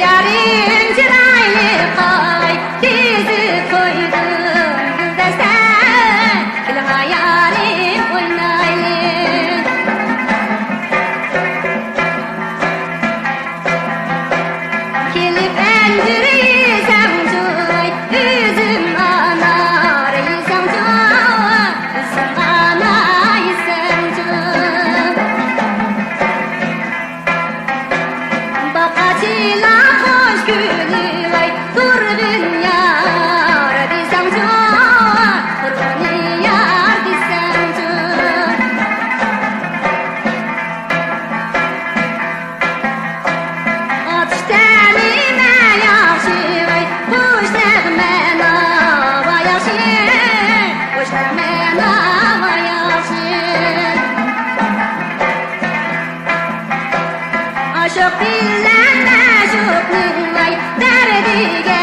Yarim çıraylı kay Bizi koydun güldesen Gül hayalim oynayın Kelip endiriysem joy Üzüm anarsam joy Üzüm anaysam joy Bakacıyla hoş gülü ay Dur dünyar desem joy Kurbanı yar desem joy Atış tenime yaxşı ay Kuş nəğmən ava yaxşı Kuş nəğmən ava yaxşı Aşık bilen aşıkның ay Dərdiga